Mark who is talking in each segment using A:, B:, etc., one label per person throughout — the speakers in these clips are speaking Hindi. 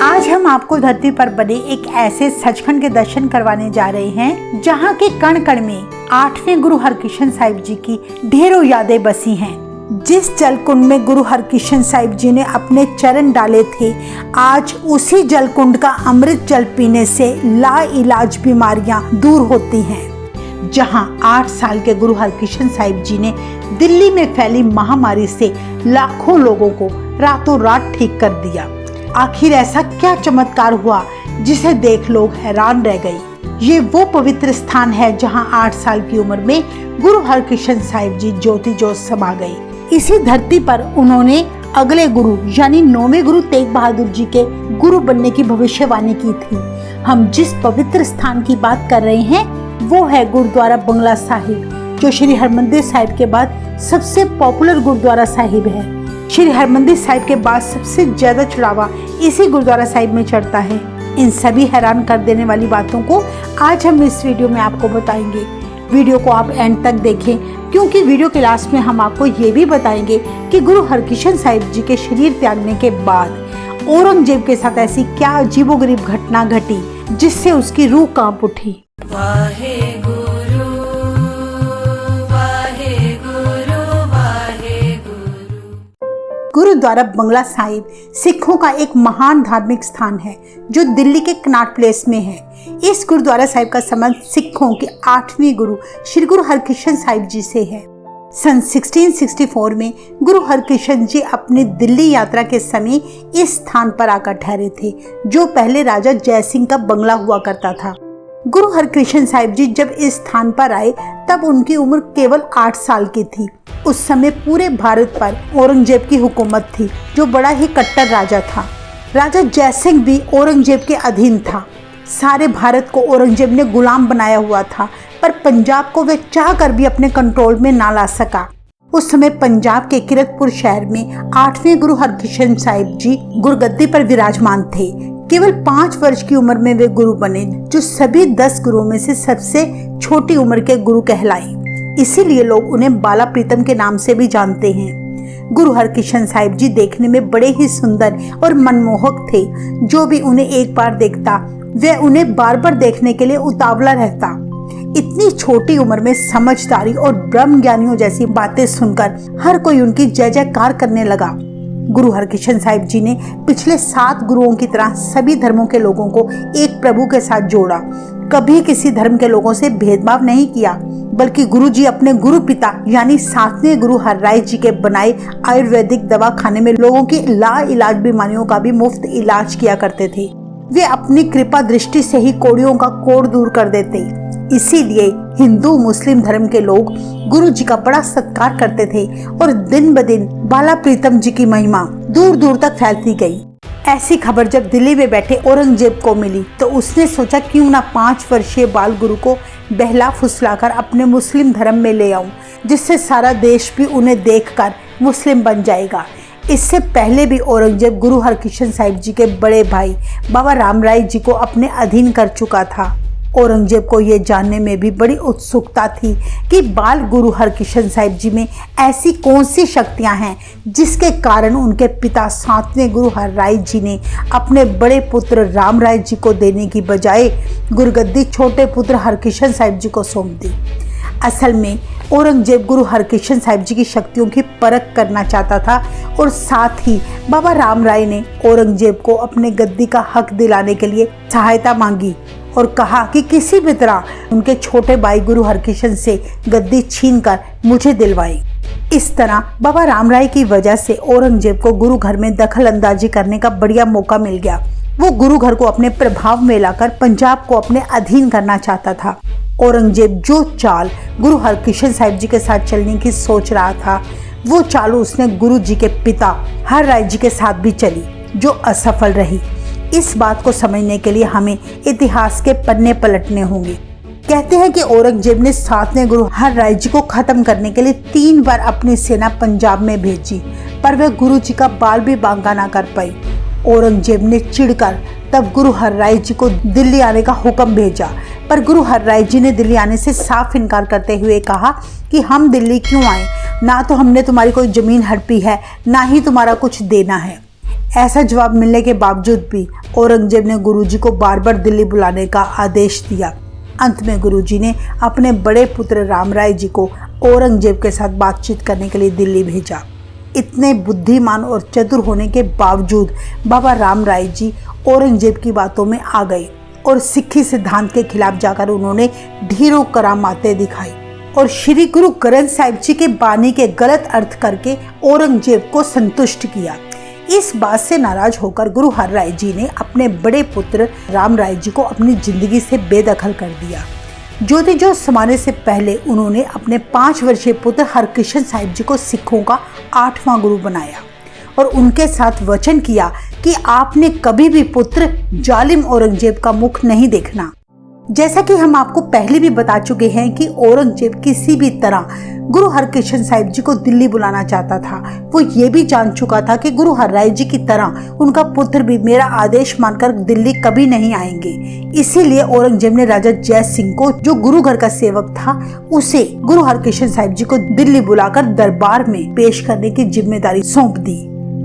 A: आज हम आपको धरती पर बने एक ऐसे सचखंड के दर्शन करवाने जा रहे हैं जहाँ के कण कण में 8वें गुरु हरकृष्ण साहिब जी की ढेरों यादें बसी हैं। जिस जल कुंड में गुरु हरकृष्ण साहिब जी ने अपने चरण डाले थे, आज उसी जल कुंड का अमृत जल पीने से लाइलाज बीमारियां दूर होती हैं। जहां 8 साल के गुरु हरकृष्ण साहिब जी ने दिल्ली में फैली महामारी से लाखों लोगों को रातों रात ठीक कर दिया। आखिर ऐसा क्या चमत्कार हुआ जिसे देख लोग हैरान रह गए। ये वो पवित्र स्थान है जहां 8 साल की उम्र में गुरु हरकृष्ण साहिब जी ज्योति ज्योत समा गए। इसी धरती पर उन्होंने अगले गुरु यानी 9वें गुरु तेग बहादुर जी के गुरु बनने की भविष्यवाणी की थी। हम जिस पवित्र स्थान की बात कर रहे हैं वो है गुरुद्वारा बंगला साहिब, जो श्री हरमंदिर साहिब के बाद सबसे पॉपुलर गुरुद्वारा साहिब है। श्री हरमंदिर साहिब के बाद सबसे ज्यादा चढ़ावा इसी गुरुद्वारा साहिब में चढ़ता है। इन सभी हैरान कर देने वाली बातों को आज हम इस वीडियो में आपको बताएंगे। वीडियो को आप एंड तक देखें, क्योंकि वीडियो के लास्ट में हम आपको ये भी बताएंगे कि गुरु हरकृष्ण साहिब जी के शरीर त्यागने के बाद औरंगजेब के साथ ऐसी क्या अजीबोगरीब घटना घटी जिससे उसकी रूह कांप उठी। गुरुद्वारा बंगला साहिब सिखों का एक महान धार्मिक स्थान है जो दिल्ली के कनॉट प्लेस में है। इस गुरुद्वारा साहिब का संबंध सिखों के 8वें गुरु श्री गुरु हरकृष्ण साहिब जी से है। सन 1664 में गुरु हरकृष्ण जी अपनी दिल्ली यात्रा के समय इस स्थान पर आकर ठहरे थे, जो पहले राजा जयसिंह का बंगला हुआ करता था। गुरु हरकृष्ण साहिब जी जब इस स्थान पर आए तब उनकी उम्र केवल 8 साल की थी। उस समय पूरे भारत पर औरंगजेब की हुकूमत थी, जो बड़ा ही कट्टर राजा था। राजा जयसिंह भी औरंगजेब के अधीन था। सारे भारत को औरंगजेब ने गुलाम बनाया हुआ था, पर पंजाब को वे चाह कर भी अपने कंट्रोल में ना ला सका। उस समय पंजाब के किरतपुर शहर में 8वें गुरु हरकृष्ण साहिब जी गुरुगद्दी पर विराजमान थे। केवल 5 वर्ष की उम्र में वे गुरु बने, जो सभी 10 गुरुओं में से सबसे छोटी उम्र के गुरु कहलाए। इसीलिए लोग उन्हें बाला प्रीतम के नाम से भी जानते हैं। गुरु हरकृष्ण साहिब जी देखने में बड़े ही सुंदर और मनमोहक थे। जो भी उन्हें एक बार देखता वह उन्हें बार बार देखने के लिए उतावला रहता। इतनी छोटी उम्र में समझदारी और ब्रह्म ज्ञानियों जैसी बातें सुनकर हर कोई उनकी जय जयकार करने लगा। गुरु हरकृष्ण साहिब जी ने पिछले 7 गुरुओं की तरह सभी धर्मों के लोगों को एक प्रभु के साथ जोड़ा। कभी किसी धर्म के लोगों से भेदभाव नहीं किया, बल्कि गुरु जी अपने गुरु पिता यानी 7वें गुरु हरराय जी के बनाए आयुर्वेदिक दवा खाने में लोगों की लाइलाज बीमारियों का भी मुफ्त इलाज किया करते थे। वे अपनी कृपा दृष्टि से ही कोड़ियों का कोड़ दूर कर देते। इसीलिए हिंदू मुस्लिम धर्म के लोग गुरु जी का बड़ा सत्कार करते थे और दिन ब दिन बाला प्रीतम जी की महिमा दूर दूर तक फैलती गई। ऐसी खबर जब दिल्ली में बैठे औरंगजेब को मिली तो उसने सोचा क्यों ना 5 वर्षीय बाल गुरु को बहला फुसलाकर अपने मुस्लिम धर्म में ले आऊं, जिससे सारा देश भी उन्हें देखकर मुस्लिम बन जाएगा। इससे पहले भी औरंगजेब गुरु हरकृष्ण साहिब जी के बड़े भाई बाबा राम राय जी को अपने अधीन कर चुका था। औरंगजेब को ये जानने में भी बड़ी उत्सुकता थी कि बाल गुरु हरकृष्ण साहिब जी में ऐसी कौन सी शक्तियां हैं जिसके कारण उनके पिता 7वें गुरु हरराय जी ने अपने बड़े पुत्र राम राय जी को देने की बजाय गुरुगद्दी छोटे पुत्र हरकृष्ण साहिब जी को सौंप दी। असल में औरंगजेब गुरु हरकृष्ण साहिब जी की शक्तियों की परख करना चाहता था और साथ ही बाबा राम राय ने औरंगजेब को अपने गद्दी का हक दिलाने के लिए सहायता मांगी और कहा कि किसी भी तरह उनके छोटे भाई गुरु हरकृष्ण से गद्दी छीनकर मुझे दिलवाए। इस तरह बाबा राम राय की वजह से औरंगजेब को गुरु घर में दखल अंदाजी करने का बढ़िया मौका मिल गया। वो गुरु घर को अपने प्रभाव में लाकर पंजाब को अपने अधीन करना चाहता था। औरंगजेब जो चाल गुरु हरकृष्ण साहिब जी के साथ चलने की सोच रहा था, वो चाल उसने गुरु जी के पिता हरराय जी के साथ भी चली, जो असफल रही। इस बात को समझने के लिए हमें इतिहास के पन्ने पलटने होंगे। कहते हैं कि औरंगजेब ने 7वें गुरु हरराय जी को खत्म करने के लिए 3 बार अपनी सेना पंजाब में भेजी, पर वह गुरु जी का बाल भी बांका ना कर पाई। औरंगजेब ने चिढ़कर तब गुरु हरराय जी को दिल्ली आने का हुक्म भेजा, पर गुरु हरराय जी ने दिल्ली आने से साफ इनकार करते हुए कहा कि हम दिल्ली क्यों आए, ना तो हमने तुम्हारी कोई जमीन हड़पी है, ना ही तुम्हारा कुछ देना है। ऐसा जवाब मिलने के बावजूद भी औरंगजेब ने गुरुजी को बार बार दिल्ली बुलाने का आदेश दिया। अंत में गुरुजी ने अपने बड़े पुत्र रामराय जी को औरंगजेब के साथ बातचीत करने के लिए दिल्ली भेजा। इतने बुद्धिमान और चतुर होने के बावजूद बाबा रामराय जी औरंगजेब की बातों में आ गए और सिक्खी सिद्धांत के खिलाफ जाकर उन्होंने ढेरों करामातें दिखाई और श्री गुरु ग्रंथ साहिब जी के बानी के गलत अर्थ करके औरंगजेब को संतुष्ट किया। इस बात से नाराज होकर गुरु हरराय जी ने अपने बड़े पुत्र रामराय जी को अपनी जिंदगी से बेदखल कर दिया। ज्योति-ज्योत समाने से पहले उन्होंने अपने 5 वर्षीय पुत्र हरकृष्ण साहिब जी को सिखों का 8वां गुरु बनाया और उनके साथ वचन किया कि आपने कभी भी पुत्र जालिम औरंगजेब का मुख नहीं देखना। जैसा कि हम आपको पहले भी बता चुके हैं कि औरंगजेब किसी भी तरह गुरु हरकृष्ण साहिब जी को दिल्ली बुलाना चाहता था। वो ये भी जान चुका था कि गुरु हरराय जी की तरह उनका पुत्र भी मेरा आदेश मानकर दिल्ली कभी नहीं आएंगे। इसीलिए औरंगजेब ने राजा जय सिंह को, जो गुरु घर का सेवक था, उसे गुरु हरकृष्ण साहिब जी को दिल्ली बुलाकर दरबार में पेश करने की जिम्मेदारी सौंप दी।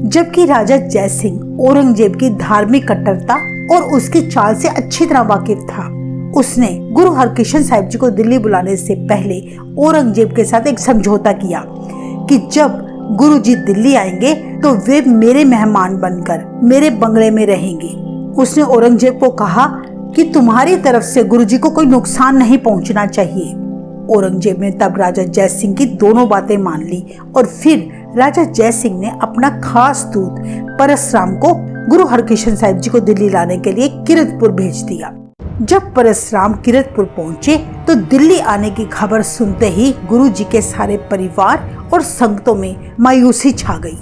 A: जबकि राजा जय सिंह औरंगजेब की धार्मिक कट्टरता और उसकी चाल से अच्छी तरह वाकिफ था। उसने गुरु हरकृष्ण साहिब जी को दिल्ली बुलाने से पहले औरंगजेब के साथ एक समझौता किया कि जब गुरु जी दिल्ली आएंगे तो वे मेरे मेहमान बनकर मेरे बंगले में रहेंगे। उसने औरंगजेब को कहा कि तुम्हारी तरफ से गुरु जी को कोई नुकसान नहीं पहुंचना चाहिए। औरंगजेब ने तब राजा जय सिंह की दोनों बातें मान ली और फिर राजा जय सिंह ने अपना खास दूत परशुराम को गुरु हरकृष्ण साहिब जी को दिल्ली लाने के लिए किरतपुर भेज दिया। जब परशुराम किरतपुर पहुंचे तो दिल्ली आने की खबर सुनते ही गुरु जी के सारे परिवार और संगतों में मायूसी छा गई,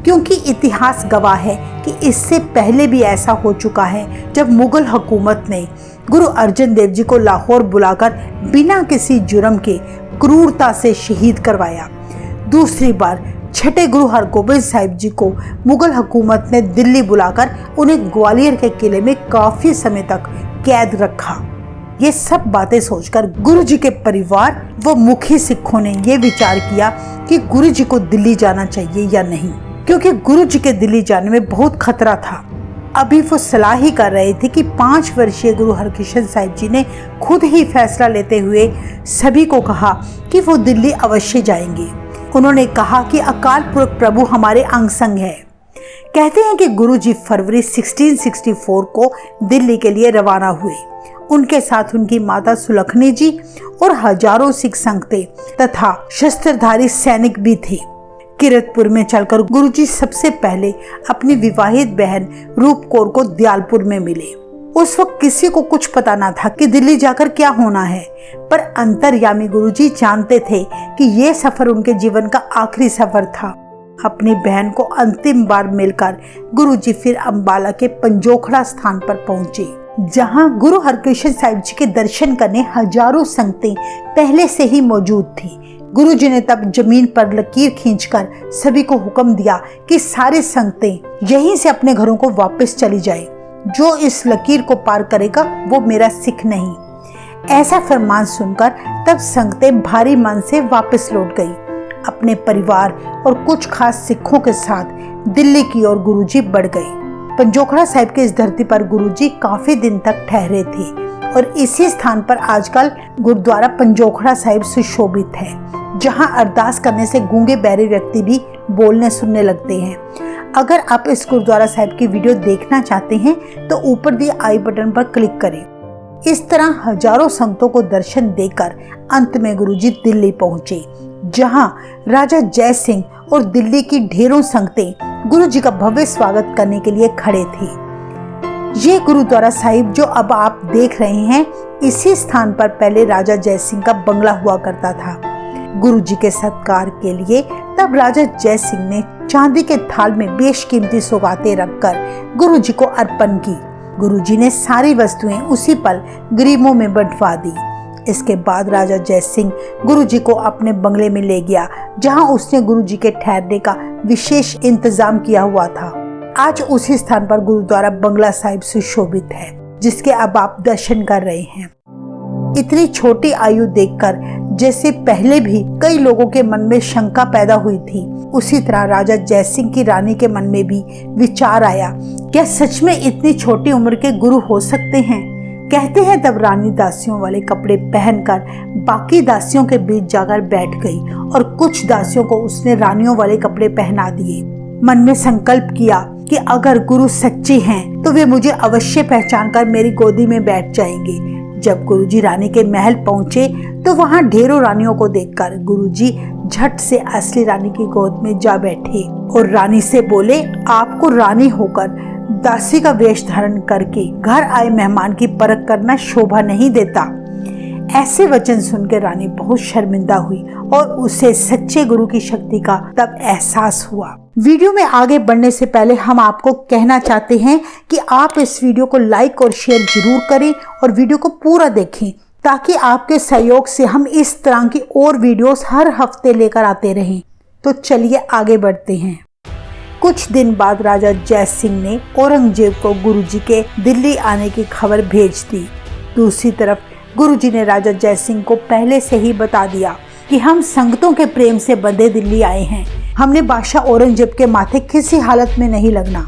A: क्योंकि इतिहास गवाह है कि इससे पहले भी ऐसा हो चुका है जब मुगल हुकूमत ने गुरु अर्जन देव जी को लाहौर बुलाकर बिना किसी जुर्म के क्रूरता से शहीद करवाया। दूसरी बार छठे गुरु हरगोबिंद साहिब जी को मुगल हुकूमत ने दिल्ली बुलाकर उन्हें ग्वालियर के किले में काफी समय तक कैद रखा। ये सब बातें सोचकर गुरु जी के परिवार व मुखी सिखों ने ये विचार किया कि गुरु जी को दिल्ली जाना चाहिए या नहीं, क्योंकि गुरु जी के दिल्ली जाने में बहुत खतरा था। अभी वो सलाह ही कर रहे थे कि 5 वर्षीय गुरु हरकृष्ण साहिब जी ने खुद ही फैसला लेते हुए सभी को कहा कि वो दिल्ली अवश्य जाएंगे। उन्होंने कहा कि अकाल पुरख प्रभु हमारे अंग संग है। कहते हैं कि गुरुजी फरवरी 1664 को दिल्ली के लिए रवाना हुए। उनके साथ उनकी माता सुलखनी जी और हजारों सिख संगते तथा शस्त्रधारी सैनिक भी थे। किरतपुर में चलकर गुरुजी सबसे पहले अपनी विवाहित बहन रूपकौर को दयालपुर में मिले। उस वक्त किसी को कुछ पता ना था कि दिल्ली जाकर क्या होना है, पर अंतर्यामी गुरुजी जानते थे कि ये सफर उनके जीवन का आखिरी सफर था। अपनी बहन को अंतिम बार मिलकर गुरुजी फिर अंबाला के पंजोखड़ा स्थान पर पहुंचे, जहां गुरु हरकृष्ण साहिब जी के दर्शन करने हजारों संगतें पहले से ही मौजूद थी। गुरुजी ने तब जमीन पर लकीर खींचकर सभी को हुक्म दिया कि सारे संगतें यहीं से अपने घरों को वापस चली जाए। जो इस लकीर को पार करेगा वो मेरा सिख नहीं। ऐसा फरमान सुनकर तब संगतें भारी मन से वापस लौट गई। अपने परिवार और कुछ खास सिखों के साथ दिल्ली की ओर गुरुजी बढ़ गए। पंजोखड़ा साहिब के इस धरती पर गुरुजी काफी दिन तक ठहरे थे और इसी स्थान पर आजकल गुरुद्वारा पंजोखड़ा साहिब सुशोभित है, जहां अरदास करने से गूंगे बहरे व्यक्ति भी बोलने सुनने लगते हैं। अगर आप इस गुरुद्वारा साहिब की वीडियो देखना चाहते हैं तो ऊपर दिए आई बटन पर क्लिक करें। इस तरह हजारों संगतों को दर्शन देकर अंत में गुरुजी दिल्ली पहुंचे, जहां राजा जय सिंह और दिल्ली की ढेरों संगतें गुरुजी का भव्य स्वागत करने के लिए खड़े थे। ये गुरुद्वारा साहिब जो अब आप देख रहे हैं, इसी स्थान पर पहले राजा जय सिंह का बंगला हुआ करता था। गुरुजी के सत्कार के लिए तब राजा जय सिंह ने चांदी के थाल में बेशकीमती सौगातें रखकर गुरुजी को अर्पण की। गुरुजी ने सारी वस्तुएं उसी पल गरीबों में बंटवा दी। इसके बाद राजा जय सिंह गुरुजी को अपने बंगले में ले गया, जहां उसने गुरुजी के ठहरने का विशेष इंतजाम किया हुआ था। आज उसी स्थान पर गुरुद्वारा बंगला साहिब सुशोभित है, जिसके अब आप दर्शन कर रहे हैं। इतनी छोटी आयु देखकर जैसे पहले भी कई लोगों के मन में शंका पैदा हुई थी, उसी तरह राजा जयसिंह की रानी के मन में भी विचार आया, क्या सच में इतनी छोटी उम्र के गुरु हो सकते हैं। कहते हैं तब रानी दासियों वाले कपड़े पहनकर बाकी दासियों के बीच जाकर बैठ गई और कुछ दासियों को उसने रानियों वाले कपड़े पहना दिए। मन में संकल्प किया कि अगर गुरु सच्चे हैं तो वे मुझे अवश्य पहचान कर मेरी गोदी में बैठ जाएंगे। जब गुरुजी रानी के महल पहुंचे तो वहां ढेरों रानियों को देखकर गुरुजी झट से असली रानी की गोद में जा बैठे और रानी से बोले, आपको रानी होकर दासी का वेश धारण करके घर आए मेहमान की परख करना शोभा नहीं देता। ऐसे वचन सुनकर रानी बहुत शर्मिंदा हुई और उसे सच्चे गुरु की शक्ति का तब एहसास हुआ। वीडियो में आगे बढ़ने से पहले हम आपको कहना चाहते हैं कि आप इस वीडियो को लाइक और शेयर जरूर करें और वीडियो को पूरा देखें, ताकि आपके सहयोग से हम इस तरह की और वीडियोस हर हफ्ते लेकर आते रहें। तो चलिए आगे बढ़ते हैं। कुछ दिन बाद राजा जयसिंह ने औरंगजेब को गुरुजी के दिल्ली आने की खबर भेज दी। दूसरी तरफ गुरुजी ने राजा जयसिंह को पहले से ही बता दिया कि हम संगतों के प्रेम से बंधे दिल्ली आए हैं, हमने बादशाह औरंगजेब के माथे किसी हालत में नहीं लगना।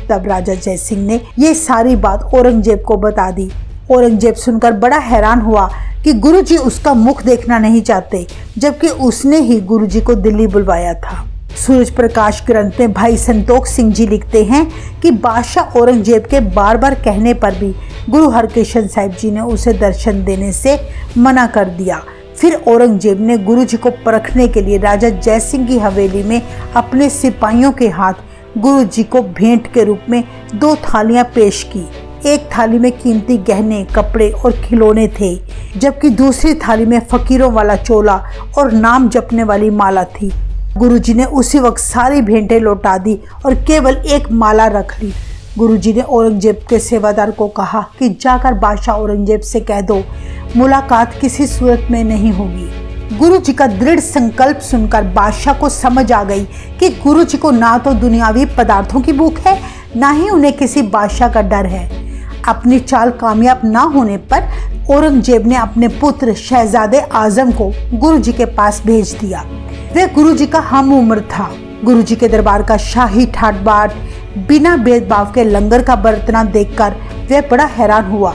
A: तब राजा जयसिंह ने ये सारी बात औरंगजेब को बता दी। औरंगजेब सुनकर बड़ा हैरान हुआ कि गुरुजी उसका मुख देखना नहीं चाहते, जबकि उसने ही गुरुजी को दिल्ली बुलवाया था। सूरज प्रकाश ग्रंथ में भाई संतोख सिंह जी लिखते हैं कि बादशाह औरंगजेब के बार बार कहने पर भी गुरु हरकृष्ण साहिब जी ने उसे दर्शन देने से मना कर दिया। फिर औरंगजेब ने गुरुजी को परखने के लिए राजा जयसिंह की हवेली में अपने सिपाहियों के हाथ गुरुजी को भेंट के रूप में 2 थालियां पेश की। एक थाली में कीमती गहने, कपड़े और खिलौने थे, जबकि दूसरी थाली में फकीरों वाला चोला और नाम जपने वाली माला थी। गुरुजी ने उसी वक्त सारी भेंटें लौटा दी और केवल एक माला रख ली। गुरुजी ने औरंगजेब के सेवादार को कहा कि जाकर बादशाह औरंगजेब से कह दो, मुलाकात किसी सूरत में नहीं होगी। गुरुजी का दृढ़ संकल्प सुनकर बादशाह को समझ आ गई कि गुरुजी को ना तो दुनियावी पदार्थों की भूख है, ना ही उन्हें किसी बादशाह का डर है। अपनी चाल कामयाब ना होने पर औरंगजेब ने अपने पुत्र शहजादे आजम को गुरुजी के पास भेज दिया। वह गुरुजी का हम उम्र था। गुरुजी के दरबार का शाही ठाट बाट, बिना भेदभाव के लंगर का बर्तना देखकर वह बड़ा हैरान हुआ।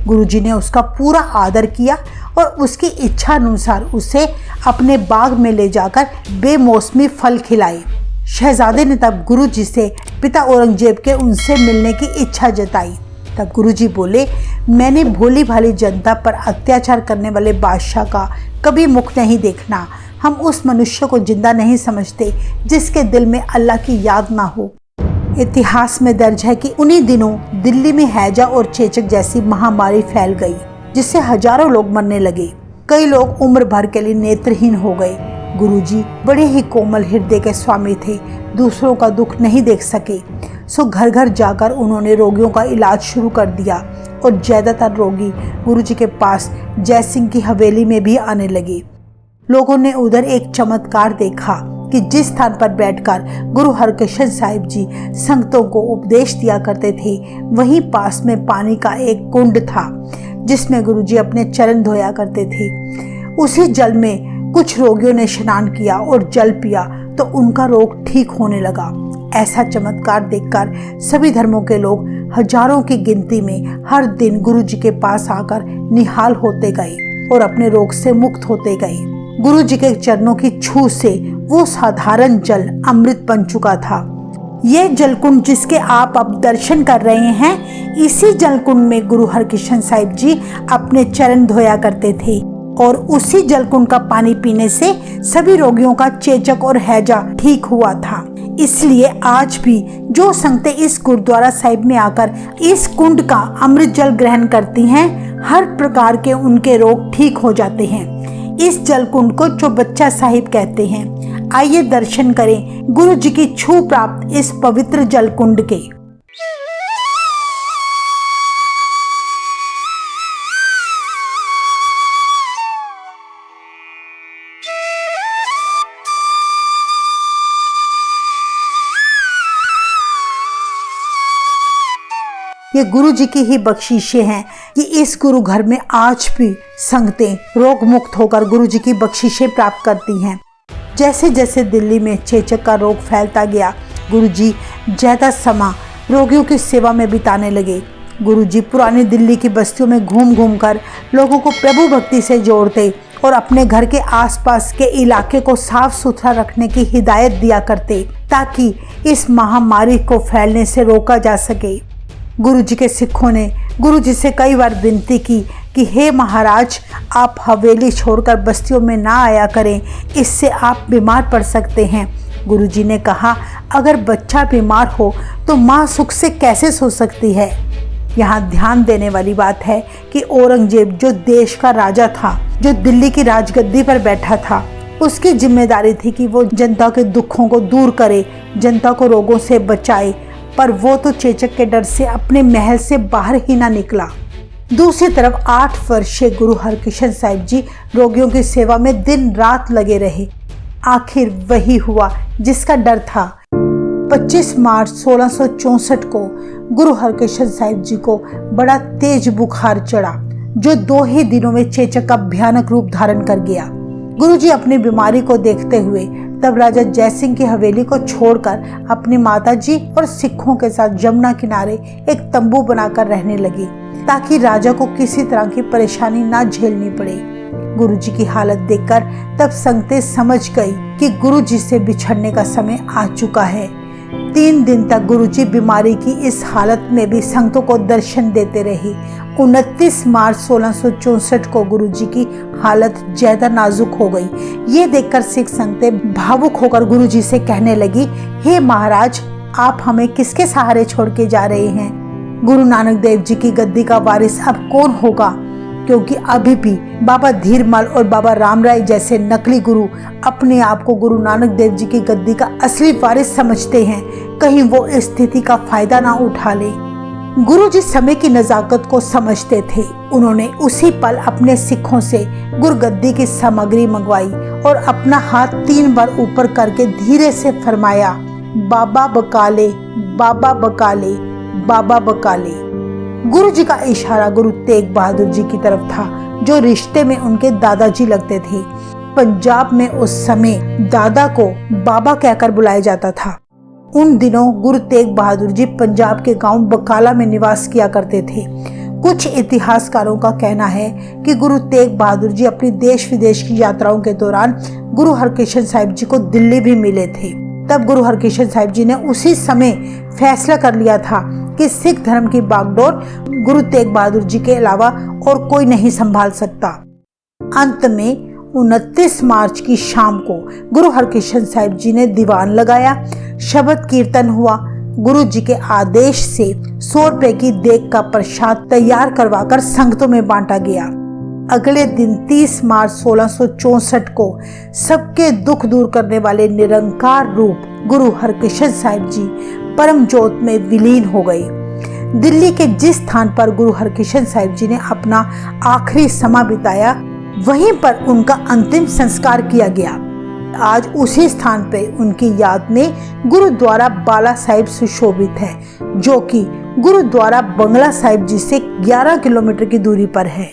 A: गुरुजी ने उसका पूरा आदर किया और उसकी इच्छा अनुसार उसे अपने बाग में ले जाकर बेमौसमी फल खिलाए। शहजादे ने तब गुरुजी से पिता औरंगजेब के उनसे मिलने की इच्छा जताई। तब गुरुजी बोले, मैंने भोली भाली जनता पर अत्याचार करने वाले बादशाह का कभी मुख नहीं देखना। हम उस मनुष्य को जिंदा नहीं समझते जिसके दिल में अल्लाह की याद ना हो। इतिहास में दर्ज है कि उन्हीं दिनों दिल्ली में हैजा और चेचक जैसी महामारी फैल गई, जिससे हजारों लोग मरने लगे। कई लोग उम्र भर के लिए नेत्रहीन हो गए। गुरुजी बड़े ही कोमल हृदय के स्वामी थे, दूसरों का दुख नहीं देख सके, सो घर घर जाकर उन्होंने रोगियों का इलाज शुरू कर दिया और ज्यादातर रोगी गुरुजी के पास जयसिंह की हवेली में भी आने लगे। लोगों ने उधर एक चमत्कार देखा कि जिस स्थान पर बैठकर गुरु हरकृष्ण साहिब जी संगतों को उपदेश दिया करते थे, वहीं पास में पानी का एक कुंड था जिसमें गुरुजी अपने चरण धोया करते थे। उसी जल में कुछ रोगियों ने स्नान किया और जल पिया तो उनका रोग ठीक होने लगा। ऐसा चमत्कार देखकर सभी धर्मों के लोग हजारों की गिनती में हर दिन गुरुजी के पास आकर निहाल होते गए और अपने रोग से मुक्त होते गए। गुरुजी के चरणों की छू से वो साधारण जल अमृत बन चुका था। ये जलकुंड जिसके आप अब दर्शन कर रहे हैं, इसी जलकुंड में गुरु हरकृष्ण साहिब जी अपने चरण धोया करते थे और उसी जलकुंड का पानी पीने से सभी रोगियों का चेचक और हैजा ठीक हुआ था। इसलिए आज भी जो संगतें इस गुरुद्वारा साहिब में आकर इस कुंड का अमृत जल ग्रहण करती हैं, हर प्रकार के उनके रोग ठीक हो जाते हैं। इस जल कुंड को चौबच्चा साहिब कहते हैं। आइए दर्शन करें गुरु जी की छू प्राप्त इस पवित्र जल कुंड के। ये गुरु जी की ही बख्शीशें हैं कि इस गुरु घर में आज भी संगतें रोग मुक्त होकर गुरु जी की बख्शीशें प्राप्त करती हैं। जैसे जैसे दिल्ली में चेचक का रोग फैलता गया, गुरु जी ज्यादा समय रोगियों की सेवा में बिताने लगे। गुरु जी पुरानी दिल्ली की बस्तियों में घूम घूम कर लोगों को प्रभु भक्ति से जोड़ते और अपने घर के आसपास के इलाके को साफ सुथरा रखने की हिदायत दिया करते ताकि इस महामारी को फैलने से रोका जा सके। गुरु जी के सिखों ने गुरु जी से कई बार विनती की कि हे महाराज, आप हवेली छोड़कर बस्तियों में ना आया करें, इससे आप बीमार पड़ सकते हैं। गुरु जी ने कहा, अगर बच्चा बीमार हो तो माँ सुख से कैसे सो सकती है। यहाँ ध्यान देने वाली बात है कि औरंगजेब जो देश का राजा था, जो दिल्ली की राजगद्दी पर बैठा था, उसकी जिम्मेदारी थी कि वो जनता के दुखों को दूर करे, जनता को रोगों से बचाए, पर वो तो चेचक के डर से अपने महल से बाहर ही ना निकला। दूसरी तरफ 8 वर्षीय गुरु हरकिशन साहिब जी रोगियों की सेवा में दिन रात लगे रहे। आखिर वही हुआ जिसका डर था। 25 मार्च 1664 को गुरु हरकिशन साहिब जी को बड़ा तेज बुखार चढ़ा, जो 2 ही दिनों में चेचक का भयानक रूप धारण कर गया। गुरु जी अपनी बीमारी को देखते हुए तब राजा जयसिंह की हवेली को छोड़कर अपनी माताजी और सिखों के साथ यमुना किनारे एक तंबू बनाकर रहने लगे ताकि राजा को किसी तरह की परेशानी ना झेलनी पड़े। गुरु जी की हालत देखकर तब संगतें समझ गई कि गुरु जी से बिछड़ने का समय आ चुका है। 3 दिन तक गुरु जी बीमारी की इस हालत में भी संगतों को दर्शन देते रहे। 29 मार्च 1664 को गुरु जी की हालत ज्यादा नाजुक हो गई। ये देखकर सिख संगतें भावुक होकर गुरु जी से कहने लगी, हे महाराज, आप हमें किसके सहारे छोड़ के जा रहे हैं। गुरु नानक देव जी की गद्दी का वारिस अब कौन होगा, क्योंकि अभी भी बाबा धीरमल और बाबा रामराय जैसे नकली गुरु अपने आप को गुरु नानक देव जी की गद्दी का असली वारिस समझते हैं। कहीं वो इस स्थिति का फायदा ना उठा ले। गुरु जी समय की नजाकत को समझते थे। उन्होंने उसी पल अपने सिखों से गुरगद्दी की सामग्री मंगवाई और अपना हाथ 3 बार ऊपर करके धीरे से फरमाया, बाबा बकाले, बाबा बकाले, बाबा बकाले। गुरु जी का इशारा गुरु तेग बहादुर जी की तरफ था, जो रिश्ते में उनके दादाजी लगते थे। पंजाब में उस समय दादा को बाबा कहकर बुलाया जाता था। उन दिनों गुरु तेग बहादुर जी पंजाब के गांव बकाला में निवास किया करते थे। कुछ इतिहासकारों का कहना है कि गुरु तेग बहादुर जी अपनी देश विदेश की यात्राओं के दौरान गुरु हरकिशन साहिब जी को दिल्ली भी मिले थे। तब गुरु हरकिशन साहिब जी ने उसी समय फैसला कर लिया था कि सिख धर्म की बागडोर गुरु तेग बहादुर जी के अलावा और कोई नहीं संभाल सकता। अंत में 29 मार्च की शाम को गुरु हरकिशन साहिब जी ने दीवान लगाया, शब्द कीर्तन हुआ। गुरु जी के आदेश से 100 रुपए की देग का प्रसाद तैयार करवाकर संगतों में बांटा गया। अगले दिन 30 मार्च 1664 को सबके दुख दूर करने वाले निरंकार रूप गुरु हरकिशन साहिब जी परम ज्योत में विलीन हो गए। दिल्ली के जिस स्थान पर गुरु हरकिशन साहिब जी ने अपना आखिरी समय बिताया, वहीं पर उनका अंतिम संस्कार किया गया। आज उसी स्थान पर उनकी याद में गुरुद्वारा बाला साहिब सुशोभित है, जो कि गुरुद्वारा बंगला साहिब जी से 11 किलोमीटर की दूरी पर है।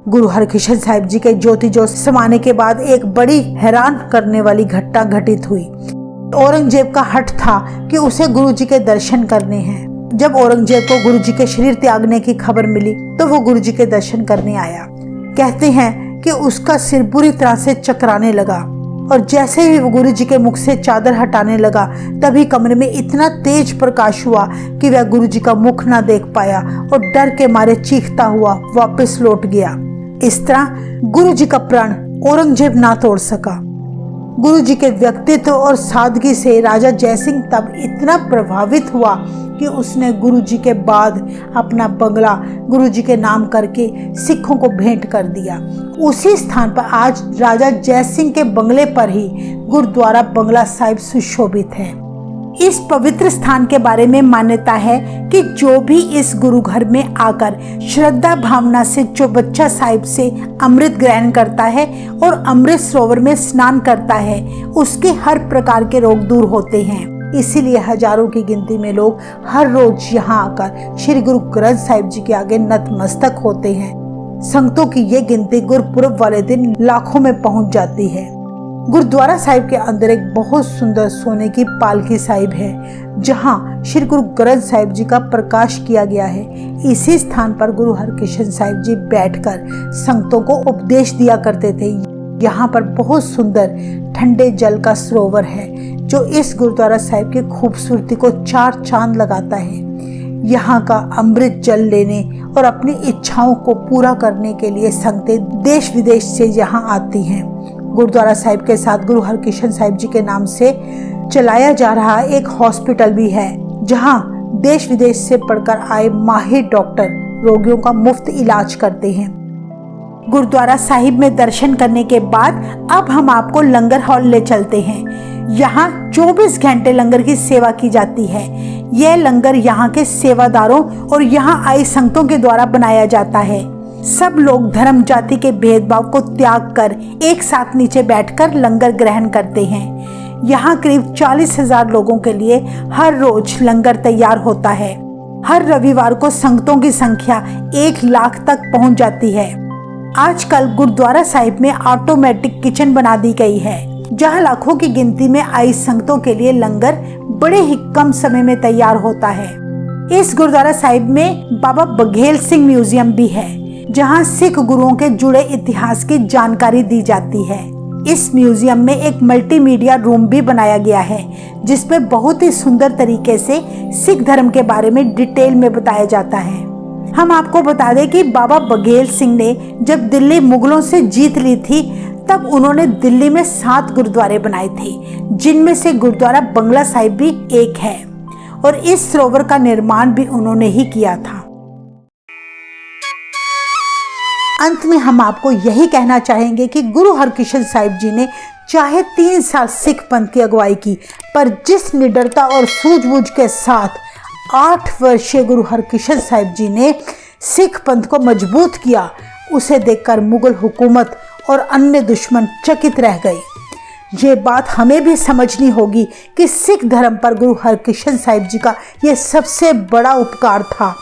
A: गुरु हरकिशन साहिब जी के ज्योति ज्योत समाने के बाद एक बड़ी हैरान करने वाली घटना घटित हुई। औरंगजेब का हठ था कि उसे गुरु जी के दर्शन करने हैं। जब औरंगजेब को गुरु जी के शरीर त्यागने की खबर मिली तो वो गुरु जी के दर्शन करने आया। कहते हैं कि उसका सिर बुरी तरह से चकराने लगा और जैसे ही वो गुरु जी के मुख से चादर हटाने लगा, तभी कमरे में इतना तेज प्रकाश हुआ कि वह गुरु जी का मुख ना देख पाया और डर के मारे चीखता हुआ वापस लौट गया। इस तरह गुरु जी का प्राण औरंगजेब ना तोड़ सका। गुरु जी के व्यक्तित्व और सादगी से राजा जयसिंह तब इतना प्रभावित हुआ कि उसने गुरु जी के बाद अपना बंगला गुरु जी के नाम करके सिखों को भेंट कर दिया। उसी स्थान पर आज राजा जयसिंह के बंगले पर ही गुरुद्वारा बंगला साहिब सुशोभित है। इस पवित्र स्थान के बारे में मान्यता है कि जो भी इस गुरु घर में आकर श्रद्धा भावना से चौबच्चा साहिब से अमृत ग्रहण करता है और अमृत सरोवर में स्नान करता है, उसके हर प्रकार के रोग दूर होते हैं। इसीलिए हजारों की गिनती में लोग हर रोज यहाँ आकर श्री गुरु ग्रंथ साहिब जी के आगे नतमस्तक होते हैं। संगतों की ये गिनती गुरपुरब वाले दिन लाखों में पहुंच जाती है। गुरुद्वारा साहिब के अंदर एक बहुत सुंदर सोने की पालकी साहिब है, जहां श्री गुरु ग्रंथ साहिब जी का प्रकाश किया गया है। इसी स्थान पर गुरु हरकृष्ण साहिब जी बैठकर संगतों को उपदेश दिया करते थे। यहाँ पर बहुत सुंदर ठंडे जल का सरोवर है, जो इस गुरुद्वारा साहिब की खूबसूरती को चार चांद लगाता है। यहाँ का अमृत जल लेने और अपनी इच्छाओं को पूरा करने के लिए संगतें देश विदेश से यहाँ आती हैं। गुरुद्वारा साहिब के साथ गुरु हरकृष्ण साहिब जी के नाम से चलाया जा रहा एक हॉस्पिटल भी है, जहाँ देश विदेश से पढ़कर आए माहिर डॉक्टर रोगियों का मुफ्त इलाज करते हैं। गुरुद्वारा साहिब में दर्शन करने के बाद अब हम आपको लंगर हॉल ले चलते हैं। यहाँ 24 घंटे लंगर की सेवा की जाती है। यह लंगर यहाँ के सेवादारों और यहाँ आए संगतों के द्वारा बनाया जाता है। सब लोग धर्म जाति के भेदभाव को त्याग कर एक साथ नीचे बैठकर लंगर ग्रहण करते हैं। यहाँ करीब 40,000 लोगों के लिए हर रोज लंगर तैयार होता है। हर रविवार को संगतों की संख्या 1 लाख तक पहुँच जाती है। आजकल गुरुद्वारा साहिब में ऑटोमेटिक किचन बना दी गई है, जहां लाखों की गिनती में आई संगतों के लिए लंगर बड़े ही कम समय में तैयार होता है। इस गुरुद्वारा साहिब में बाबा बघेल सिंह म्यूजियम भी है, जहां सिख गुरुओं के जुड़े इतिहास की जानकारी दी जाती है। इस म्यूजियम में एक मल्टीमीडिया रूम भी बनाया गया है, जिसमें बहुत ही सुंदर तरीके से सिख धर्म के बारे में डिटेल में बताया जाता है। हम आपको बता दें कि बाबा बघेल सिंह ने जब दिल्ली मुगलों से जीत ली थी, तब उन्होंने दिल्ली में 7 गुरुद्वारे बनाए थे, जिनमें से गुरुद्वारा बंगला साहिब भी एक है, और इस सरोवर का निर्माण भी उन्होंने ही किया था। अंत में हम आपको यही कहना चाहेंगे कि गुरु हरकृष्ण साहिब जी ने चाहे 3 साल सिख पंथ की अगुवाई की, पर जिस निडरता और सूझबूझ के साथ 8 वर्षीय गुरु हरकृष्ण साहिब जी ने सिख पंथ को मजबूत किया, उसे देखकर मुगल हुकूमत और अन्य दुश्मन चकित रह गए। ये बात हमें भी समझनी होगी कि सिख धर्म पर गुरु हरकृष्ण साहिब जी का यह सबसे बड़ा उपकार था।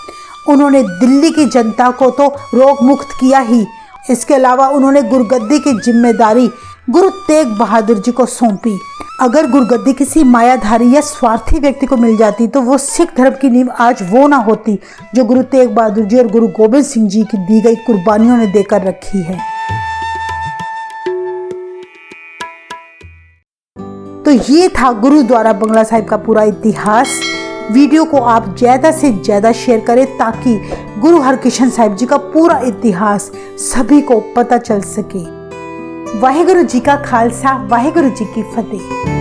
A: उन्होंने दिल्ली की जनता को तो रोग मुक्त किया ही, इसके अलावा उन्होंने गुरुगद्दी की जिम्मेदारी गुरु तेग बहादुर जी को सौंपी। अगर गुरुगद्दी किसी मायाधारी या स्वार्थी व्यक्ति को मिल जाती, तो वो सिख धर्म की नींव आज वो ना होती जो गुरु तेग बहादुर जी और गुरु गोबिंद सिंह जी की दी गई कुर्बानियों ने देकर रखी है। तो ये था गुरुद्वारा बंगला साहिब का पूरा इतिहास। वीडियो को आप ज़्यादा से ज़्यादा शेयर करें, ताकि गुरु हरकृष्ण साहिब जी का पूरा इतिहास सभी को पता चल सके। वाहेगुरु जी का खालसा, वाहेगुरु जी की फतेह।